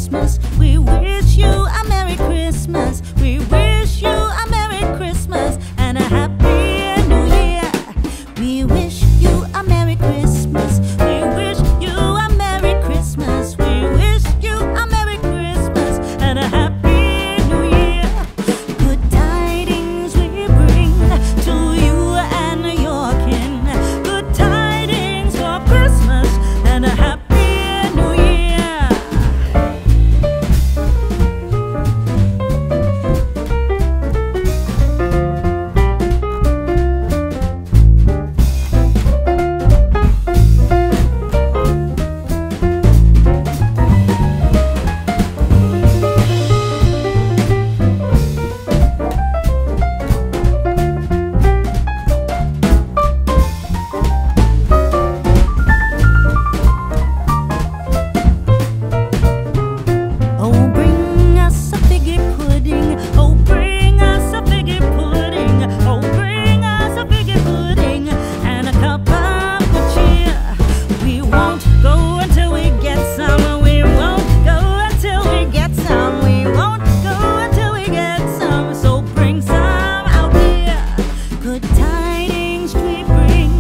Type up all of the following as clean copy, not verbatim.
Christmas. We wish you a Merry Christmas. We wish you a Merry Christmas and a Happy New Year. We wish you a Merry Christmas. We wish you a Merry Christmas. We wish you a Merry Christmas and a Happy New Year. Good tidings we bring to you and your kin. Good tidings for Christmas and a Happy New Year. Oh, bring us a figgy pudding. Oh, bring us a figgy pudding. Oh, bring us a figgy pudding and a cup of good cheer. We won't go until we get some. We won't go until we get some. We won't go until we get some. So bring some out here. Good tidings we bring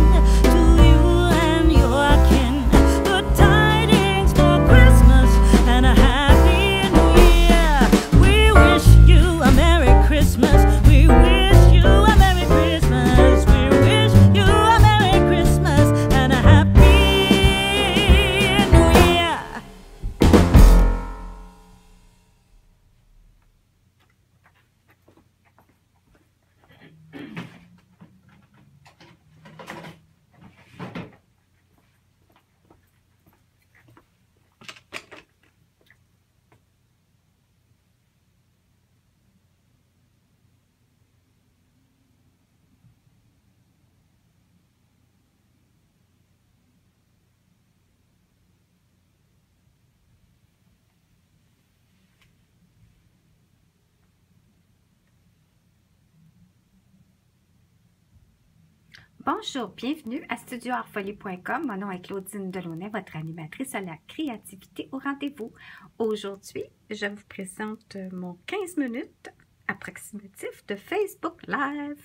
to you and your kin. Good tidings for Christmas and a Happy New Year. We wish you a Merry Christmas. We wish you a Merry Christmas. We wish you a Merry Christmas and a Happy New Year. Bonjour, bienvenue à studioartfolie.com. Mon nom est Claudine Delaunay, votre animatrice à la créativité au rendez-vous. Aujourd'hui, je vous présente mon 15 minutes approximatif de Facebook Live.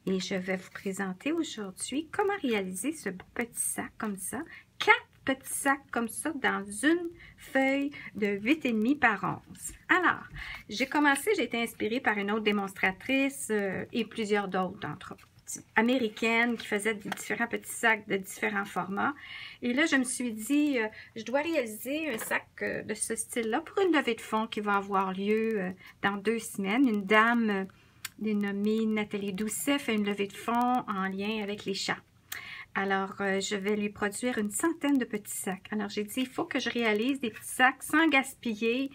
Et je vais vous présenter aujourd'hui comment réaliser ce beau petit sac comme ça. 4 petits sacs comme ça dans une feuille de 8,5 par 11. Alors, j'ai été inspirée par une autre démonstratrice et plusieurs d'autres, entre autres américaines qui faisaient des différents petits sacs de différents formats. Et là, je me suis dit, je dois réaliser un sac de ce style-là pour une levée de fonds qui va avoir lieu dans 2 semaines. Une dame dénommée Nathalie Doucet fait une levée de fonds en lien avec les chats. Alors, je vais lui produire une centaine de petits sacs. Alors, j'ai dit, il faut que je réalise des petits sacs sans gaspiller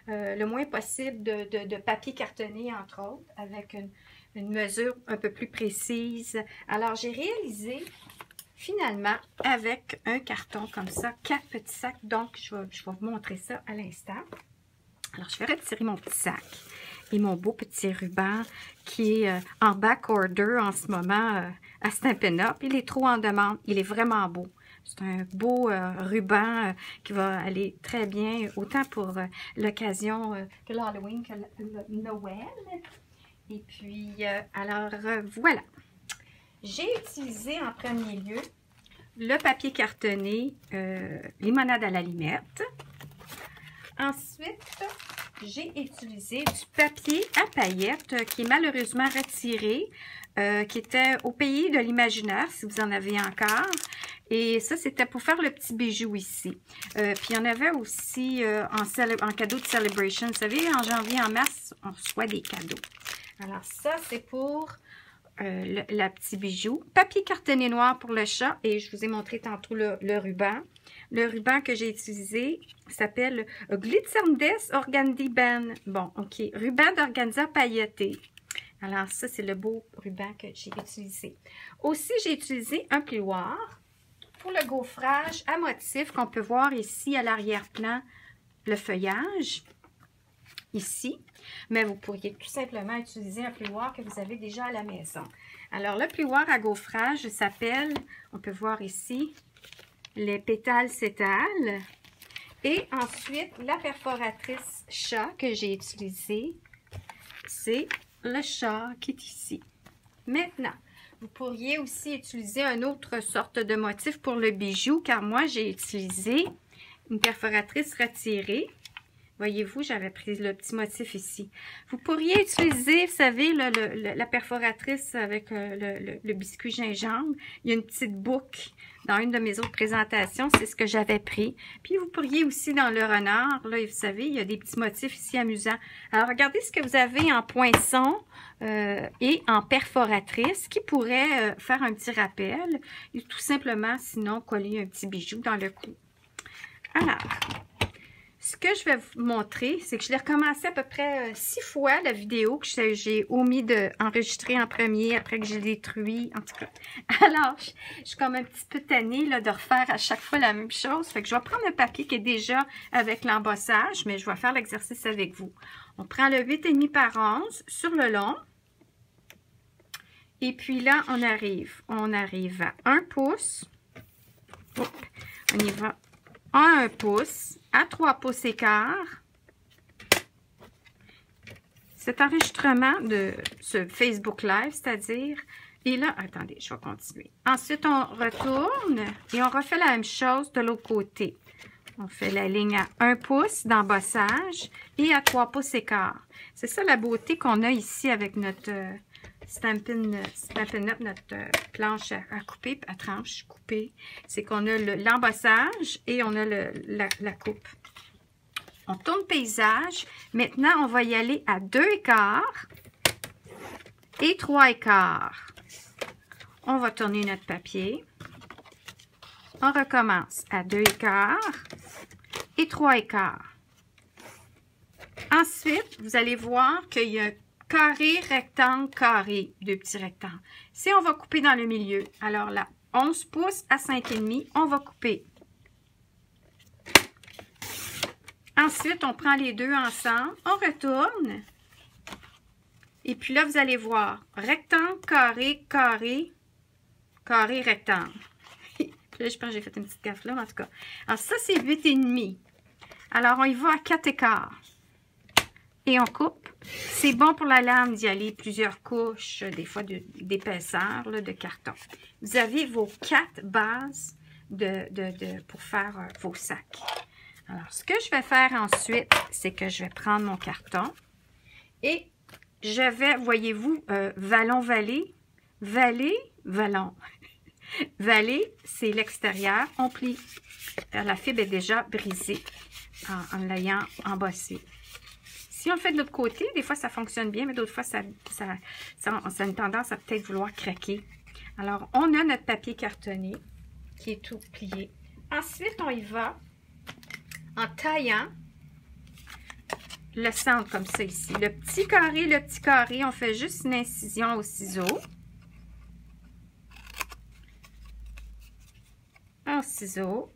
le moins possible de papier cartonné, entre autres, avec une mesure un peu plus précise. Alors, j'ai réalisé finalement avec un carton comme ça, 4 petits sacs. Donc, je vais vous montrer ça à l'instant. Alors, je vais retirer mon petit sac et mon beau petit ruban qui est en back order en ce moment à Stampin' Up. Il est trop en demande. Il est vraiment beau. C'est un beau ruban qui va aller très bien, autant pour l'occasion que l'Halloween que le Noël. Et puis, voilà. J'ai utilisé en premier lieu le papier cartonné limonade à la limette. Ensuite, j'ai utilisé du papier à paillettes qui est malheureusement retiré, qui était au pays de l'imaginaire, si vous en avez encore. Et ça, c'était pour faire le petit bijou ici. Puis, il y en avait aussi en cadeau de celebration. Vous savez, en janvier, en mars, on reçoit des cadeaux. Alors, ça, c'est pour le petit bijou. Papier cartonné noir pour le chat. Et je vous ai montré tantôt le ruban. Le ruban que j'ai utilisé s'appelle Glitzerndes Organdy Band. Bon, OK. Ruban d'organza pailleté. Alors, ça, c'est le beau ruban que j'ai utilisé. Aussi, j'ai utilisé un plioir pour le gaufrage à motif qu'on peut voir ici à l'arrière-plan, le feuillage. Ici, mais vous pourriez tout simplement utiliser un plioir que vous avez déjà à la maison. Alors, le plioir à gaufrage s'appelle, on peut voir ici, les pétales cétales. Et ensuite, la perforatrice chat que j'ai utilisée, c'est le chat qui est ici. Maintenant, vous pourriez aussi utiliser une autre sorte de motif pour le bijou, car moi, j'ai utilisé une perforatrice retirée. Voyez-vous, j'avais pris le petit motif ici. Vous pourriez utiliser, vous savez, la perforatrice avec le biscuit gingembre. Il y a une petite boucle dans une de mes autres présentations. C'est ce que j'avais pris. Puis, vous pourriez aussi, dans le renard, là, vous savez, il y a des petits motifs ici amusants. Alors, regardez ce que vous avez en poinçon et en perforatrice qui pourrait faire un petit rappel. Et tout simplement, sinon, coller un petit bijou dans le cou. Alors... ce que je vais vous montrer, c'est que je l'ai recommencé à peu près 6 fois, la vidéo que j'ai omis d'enregistrer en premier, après que j'ai détruit, en tout cas. Alors, je suis comme un petit peu tannée là, de refaire à chaque fois la même chose. Fait que je vais prendre le papier qui est déjà avec l'embossage, mais je vais faire l'exercice avec vous. On prend le 8,5 par 11 sur le long. Et puis là, on arrive à 1 pouce. Oups, on y va à 1 pouce. À 3 pouces et quart. Cet enregistrement de ce Facebook Live, c'est-à-dire, et là, attendez, je vais continuer. Ensuite, on retourne et on refait la même chose de l'autre côté. On fait la ligne à 1 pouce d'embossage et à 3 pouces et quart. C'est ça la beauté qu'on a ici avec notre Stampin' Up, notre planche à couper, à tranche coupée. C'est qu'on a l'embossage et on a la coupe. On tourne paysage. Maintenant, on va y aller à 2,25 et 3,25. On va tourner notre papier. On recommence à 2,25 et 3,25. Ensuite, vous allez voir qu'il y a carré, rectangle, carré, 2 petits rectangles. Si on va couper dans le milieu, alors là, 11 pouces à 5,5, on va couper. Ensuite, on prend les deux ensemble, on retourne. Et puis là, vous allez voir, rectangle, carré, carré, carré, rectangle. Là, je pense que j'ai fait une petite gaffe là, en tout cas. Alors ça, c'est 8,5. Alors, on y va à 4,25. Et on coupe. C'est bon pour la lame d'y aller plusieurs couches, des fois d'épaisseur de carton. Vous avez vos 4 bases pour faire vos sacs. Alors, ce que je vais faire ensuite, c'est que je vais prendre mon carton et je vais, voyez-vous, vallon-vallée, vallée, vallon. Vallée, c'est l'extérieur, on plie. La fibre est déjà brisée en l'ayant embossée. Si on le fait de l'autre côté, des fois ça fonctionne bien, mais d'autres fois ça a une tendance à peut-être vouloir craquer. Alors, on a notre papier cartonné qui est tout plié. Ensuite, on y va en taillant le centre comme ça ici. Le petit carré, on fait juste une incision au ciseau. Un ciseau.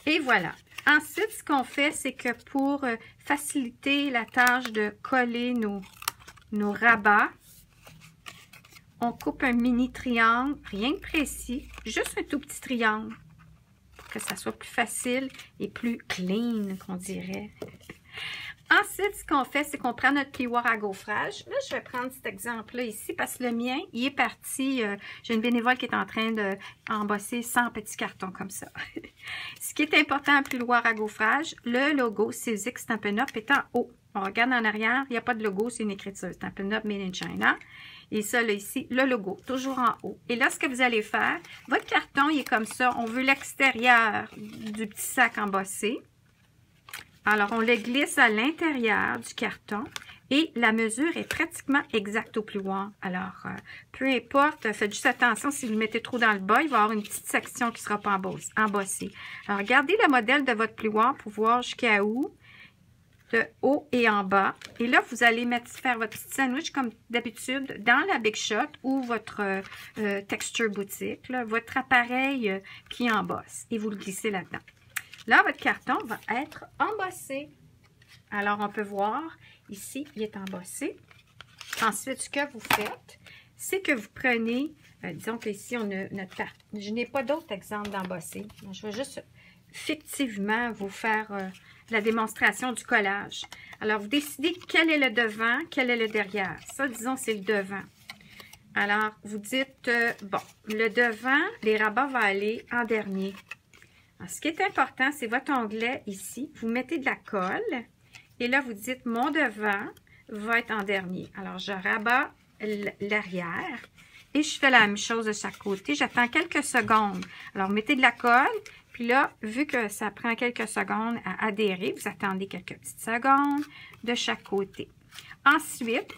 Et voilà. Ensuite, ce qu'on fait, c'est que pour faciliter la tâche de coller nos rabats, on coupe un mini triangle, rien de précis, juste un tout petit triangle, pour que ça soit plus facile et plus clean, qu'on dirait. Ensuite, ce qu'on fait, c'est qu'on prend notre plioir à gaufrage. Là, je vais prendre cet exemple-là ici parce que le mien, il est parti. J'ai une bénévole qui est en train d'embosser 100 petits cartons comme ça. Ce qui est important en plioir à gaufrage, le logo Sizzix Stampin' Up est en haut. On regarde en arrière, il n'y a pas de logo, c'est une écriture. Stampin' Up Made in China. Et ça, là, ici, le logo, toujours en haut. Et là, ce que vous allez faire, votre carton, il est comme ça. On veut l'extérieur du petit sac embossé. Alors, on le glisse à l'intérieur du carton et la mesure est pratiquement exacte au plioir. Alors, peu importe, faites juste attention, si vous le mettez trop dans le bas, il va y avoir une petite section qui ne sera pas embossée. Alors, regardez le modèle de votre plioir pour voir jusqu'à où, de haut et en bas. Et là, vous allez faire votre petit sandwich comme d'habitude dans la Big Shot ou votre Texture Boutique, là, votre appareil qui embosse et vous le glissez là-dedans. Là, votre carton va être embossé. Alors, on peut voir, ici, il est embossé. Ensuite, ce que vous faites, c'est que vous prenez Disons qu'ici, on a notre part. Je n'ai pas d'autres exemples d'embossé. Je vais juste fictivement vous faire la démonstration du collage. Alors, vous décidez quel est le devant, quel est le derrière. Ça, disons, c'est le devant. Alors, vous dites, bon, le devant, les rabats vont aller en dernier. Alors, ce qui est important, c'est votre onglet ici. Vous mettez de la colle et là, vous dites, mon devant va être en dernier. Alors, je rabats l'arrière et je fais la même chose de chaque côté. J'attends quelques secondes. Alors, mettez de la colle. Puis là, vu que ça prend quelques secondes à adhérer, vous attendez quelques petites secondes de chaque côté. Ensuite,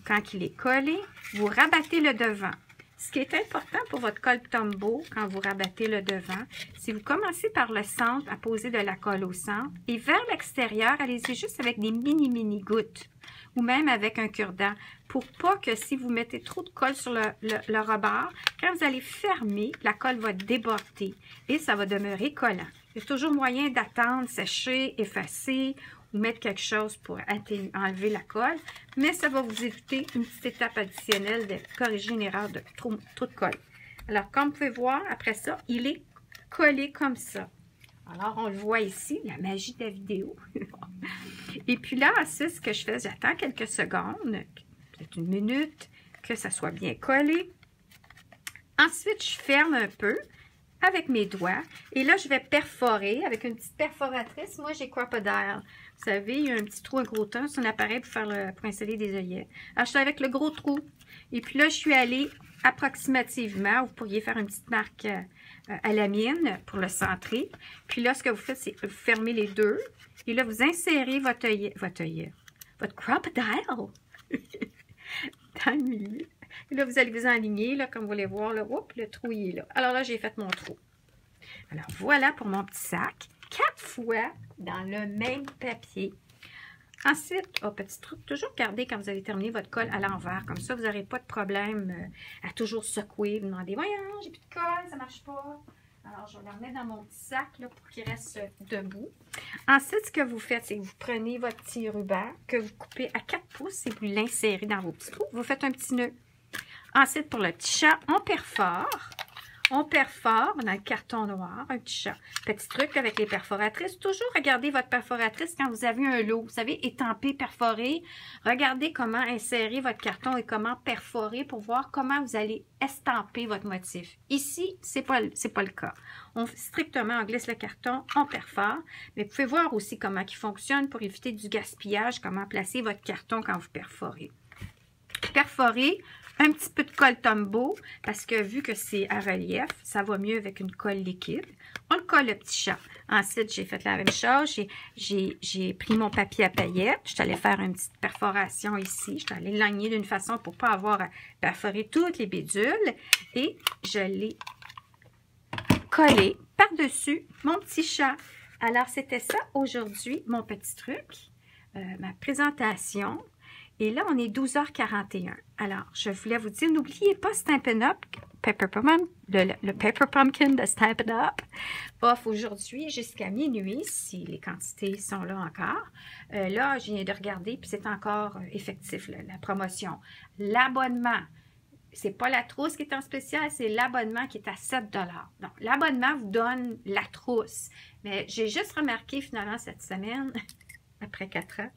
quand il est collé, vous rabattez le devant. Ce qui est important pour votre colle Tombow, quand vous rabattez le devant, c'est vous commencez par le centre à poser de la colle au centre et vers l'extérieur, allez-y juste avec des mini gouttes ou même avec un cure-dent pour pas que si vous mettez trop de colle sur le rebord, quand vous allez fermer, la colle va déborder et ça va demeurer collant. Il y a toujours moyen d'attendre, sécher, effacer ou mettre quelque chose pour enlever la colle, mais ça va vous éviter une petite étape additionnelle de corriger une erreur de trop de colle. Alors, comme vous pouvez voir, après ça, il est collé comme ça. Alors, on le voit ici, la magie de la vidéo. Et puis là, c'est ce que je fais, j'attends quelques secondes, peut-être une minute, que ça soit bien collé. Ensuite, je ferme un peu avec mes doigts. Et là, je vais perforer avec une petite perforatrice. Moi, j'ai Crop-A-Dile. Vous savez, il y a un petit trou, un gros temps. C'est un appareil pour installer des œillets. Alors, je suis avec le gros trou. Et puis là, je suis allée approximativement. Vous pourriez faire une petite marque à la mine pour le centrer. Puis là, ce que vous faites, c'est que vous fermez les deux. Et là, vous insérez votre Crop-A-Dile dans le milieu. Et là, vous allez vous enligner, là, comme vous voulez voir, là, oups, le trou, il est là. Alors là, j'ai fait mon trou. Alors, voilà pour mon petit sac. 4 fois dans le même papier. Ensuite, petit truc, toujours garder quand vous avez terminé votre colle à l'envers. Comme ça, vous n'aurez pas de problème à toujours secouer. Vous demandez, voyons, j'ai plus de colle, ça ne marche pas. Alors, je vais la remettre dans mon petit sac là, pour qu'il reste debout. Ensuite, ce que vous faites, c'est que vous prenez votre petit ruban que vous coupez à 4 pouces et vous l'insérez dans vos petits trous. Vous faites un petit nœud. Ensuite, pour le petit chat, on perfore. On perfore dans le carton noir, un petit chat. Petit truc avec les perforatrices. Toujours regardez votre perforatrice quand vous avez un lot. Vous savez, étamper, perforer. Regardez comment insérer votre carton et comment perforer pour voir comment vous allez estamper votre motif. Ici, c'est pas le cas. On strictement, on glisse le carton, on perfore. Mais vous pouvez voir aussi comment il fonctionne pour éviter du gaspillage, comment placer votre carton quand vous perforez. Perforer. Un petit peu de colle Tombow, parce que vu que c'est à relief, ça va mieux avec une colle liquide. On le colle le petit chat. Ensuite, j'ai fait la même chose. J'ai pris mon papier à paillettes. Je suis allée faire une petite perforation ici. Je suis allée l'agner d'une façon pour ne pas avoir à perforer toutes les bidules. Et je l'ai collé par-dessus mon petit chat. Alors, c'était ça aujourd'hui, mon petit truc, ma présentation. Et là, on est 12h41. Alors, je voulais vous dire, n'oubliez pas Stampin' Up, le Paper Pumpkin de Stampin' Up, off aujourd'hui jusqu'à minuit, si les quantités sont là encore. Là, je viens de regarder, puis c'est encore effectif, la promotion. L'abonnement, c'est pas la trousse qui est en spécial, c'est l'abonnement qui est à 7 $. Donc, l'abonnement vous donne la trousse. Mais j'ai juste remarqué finalement cette semaine, après 4 ans,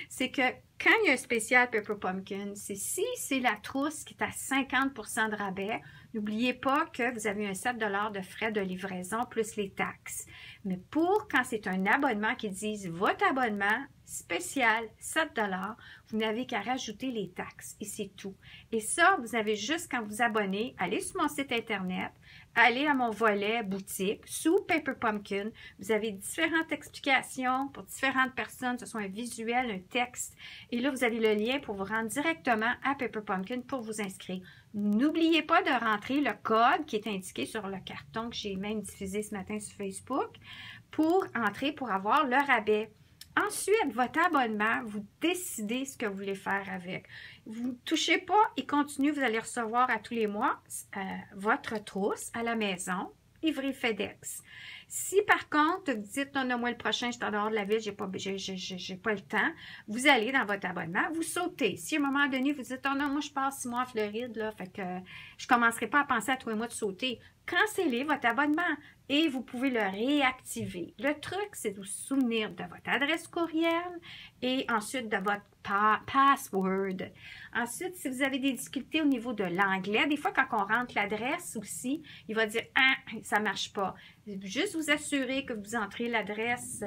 c'est que quand il y a un spécial Paper Pumpkin, si c'est la trousse qui est à 50% de rabais, n'oubliez pas que vous avez un 7 $ de frais de livraison plus les taxes. Mais pour quand c'est un abonnement qui dit votre abonnement spécial 7 $, vous n'avez qu'à rajouter les taxes et c'est tout. Et ça, vous avez juste quand vous abonnez, allez sur mon site internet, allez à mon volet boutique, sous Paper Pumpkin. Vous avez différentes explications pour différentes personnes. Ce soit un visuel, un texte. Et là, vous avez le lien pour vous rendre directement à Paper Pumpkin pour vous inscrire. N'oubliez pas de rentrer le code qui est indiqué sur le carton que j'ai même diffusé ce matin sur Facebook pour entrer, pour avoir le rabais. Ensuite, votre abonnement, vous décidez ce que vous voulez faire avec. Vous ne touchez pas et continuez, vous allez recevoir à tous les mois votre trousse à la maison, livrée FedEx. Si par contre, vous dites non, non, moi le prochain, je suis en dehors de la ville, j'ai pas le temps, vous allez dans votre abonnement, vous sautez. Si à un moment donné, vous dites oh non, moi je passe 6 mois en Floride, là, fait que je ne commencerai pas à penser à 3 mois de sauter, cancellez votre abonnement et vous pouvez le réactiver. Le truc, c'est de vous souvenir de votre adresse courriel et ensuite de votre password. Ensuite, si vous avez des difficultés au niveau de l'anglais, des fois quand on rentre l'adresse aussi, il va dire « Ah, ça ne marche pas ». Juste vous assurer que vous entrez l'adresse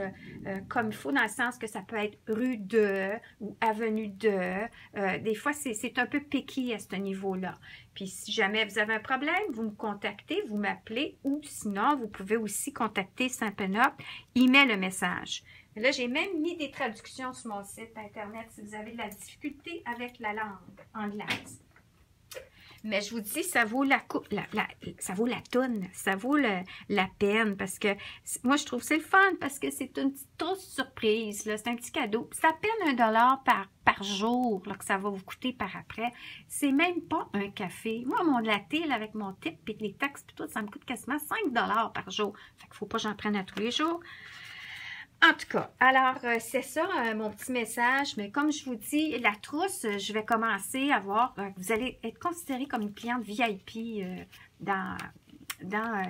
comme il faut, dans le sens que ça peut être rue de ou avenue de. Des fois, c'est un peu piqué à ce niveau-là. Puis si jamais vous avez un problème, vous me contactez, vous m'appelez ou sinon, vous pouvez aussi contacter Stampin' Up, il met le message. Là, j'ai même mis des traductions sur mon site internet si vous avez de la difficulté avec la langue anglaise. Mais je vous dis, ça vaut ça vaut la toune, ça vaut la peine parce que moi, je trouve que c'est le fun parce que c'est une petite grosse surprise, c'est un petit cadeau. C'est à peine $1 par jour là, que ça va vous coûter par après. C'est même pas un café. Moi, mon latte là, avec mon tip et les taxes et tout, ça me coûte quasiment 5 $ par jour. Fait qu'il faut pas que j'en prenne à tous les jours. En tout cas, alors c'est ça mon petit message, mais comme je vous dis, la trousse, je vais commencer à voir, vous allez être considéré comme une cliente VIP dans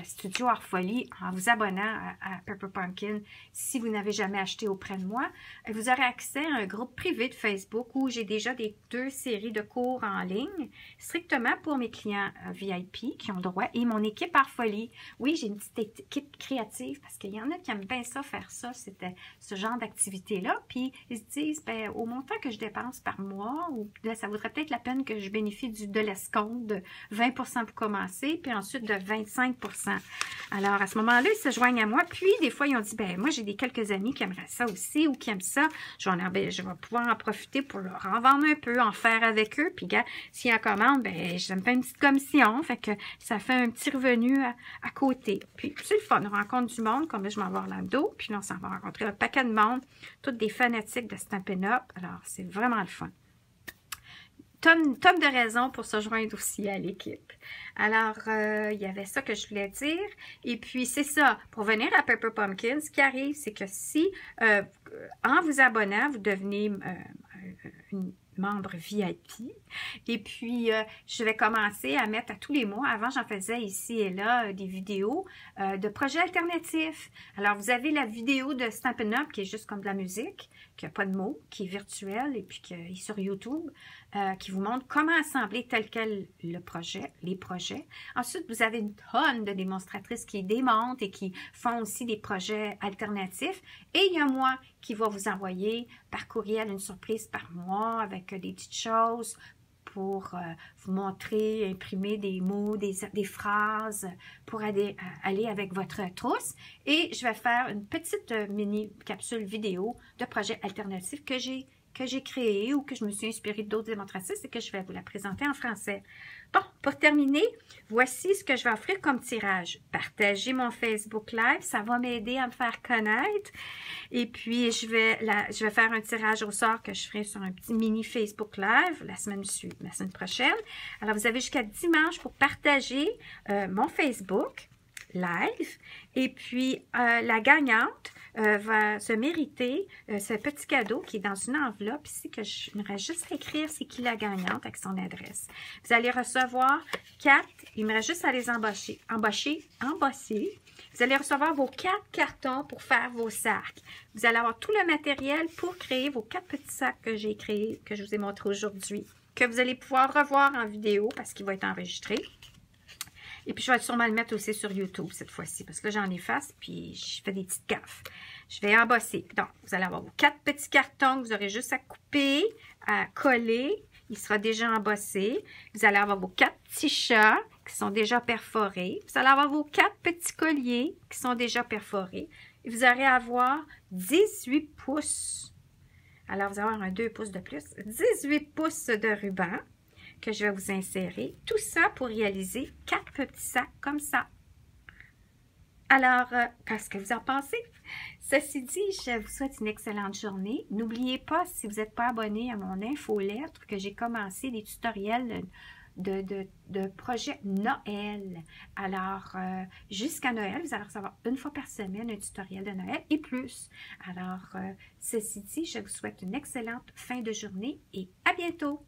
Studio Artfolie en vous abonnant à Pepper Pumpkin. Si vous n'avez jamais acheté auprès de moi, vous aurez accès à un groupe privé de Facebook où j'ai déjà 2 séries de cours en ligne, strictement pour mes clients VIP qui ont droit et mon équipe Artfolie. Oui, j'ai une petite équipe créative parce qu'il y en a qui aiment bien ça, faire ça, c'était ce genre d'activité-là. Puis ils se disent, ben, au montant que je dépense par mois, ou ça vaudrait peut-être la peine que je bénéficie de l'escompte de 20% pour commencer, puis ensuite de 25%. Alors, à ce moment-là, ils se joignent à moi. Puis, des fois, ils ont dit, ben moi, j'ai quelques amis qui aimeraient ça aussi ou qui aiment ça. Je vais pouvoir en profiter pour leur en vendre un peu, en faire avec eux. Puis, gars, s'ils en commandent, ben je me fais une petite commission. Fait que ça fait un petit revenu à côté. Puis, c'est le fun. On rencontre du monde, comme je m'en vais à Orlando. Puis là, on s'en va rencontrer un paquet de monde. Toutes des fanatiques de Stampin' Up. Alors, c'est vraiment le fun. Tonne de raisons pour se joindre aussi à l'équipe. Alors, il y avait ça que je voulais dire. Et puis, c'est ça. Pour venir à Pepper Pumpkin, ce qui arrive, c'est que si, en vous abonnant, vous devenez une membre VIP. Et puis, je vais commencer à mettre à tous les mois, avant j'en faisais ici et là des vidéos de projets alternatifs. Alors, vous avez la vidéo de Stampin' Up qui est juste comme de la musique, qui n'a pas de mots, qui est virtuelle et puis qui est sur YouTube, qui vous montre comment assembler tel quel les projets. Ensuite, vous avez une tonne de démonstratrices qui démontent et qui font aussi des projets alternatifs. Et il y a moi qui va vous envoyer par courriel une surprise par mois avec des petites choses pour vous montrer, imprimer des mots, des phrases pour aller avec votre trousse. Et je vais faire une petite mini capsule vidéo de projets alternatifs que j'ai créé ou que je me suis inspirée d'autres démonstratrices et que je vais vous la présenter en français. Bon, pour terminer, voici ce que je vais offrir comme tirage. Partagez mon Facebook Live, ça va m'aider à me faire connaître. Et puis, je vais faire un tirage au sort que je ferai sur un petit mini Facebook Live la semaine prochaine. Alors, vous avez jusqu'à dimanche pour partager mon Facebook Live. Et puis, la gagnante va se mériter ce petit cadeau qui est dans une enveloppe ici que je voudrais juste écrire c'est qui la gagnante avec son adresse. Vous allez recevoir 4, il me reste juste à les embosser. Vous allez recevoir vos 4 cartons pour faire vos sacs. Vous allez avoir tout le matériel pour créer vos 4 petits sacs que j'ai créés, que je vous ai montré aujourd'hui, que vous allez pouvoir revoir en vidéo parce qu'il va être enregistré. Et puis, je vais sûrement le mettre aussi sur YouTube cette fois-ci, parce que là, j'en efface, puis je fais des petites gaffes. Je vais embosser. Donc, vous allez avoir vos 4 petits cartons que vous aurez juste à couper, à coller. Il sera déjà embossé. Vous allez avoir vos 4 petits chats qui sont déjà perforés. Vous allez avoir vos 4 petits colliers qui sont déjà perforés. Et vous allez avoir 18 pouces. Alors, vous allez avoir un 2 pouces de plus. 18 pouces de ruban que je vais vous insérer. Tout ça pour réaliser 4 petits sacs comme ça. Alors, qu'est-ce que vous en pensez? Ceci dit, je vous souhaite une excellente journée. N'oubliez pas, si vous n'êtes pas abonné à mon infolettre, que j'ai commencé des tutoriels de projets Noël. Alors, jusqu'à Noël, vous allez recevoir une fois par semaine un tutoriel de Noël et plus. Alors, ceci dit, je vous souhaite une excellente fin de journée et à bientôt!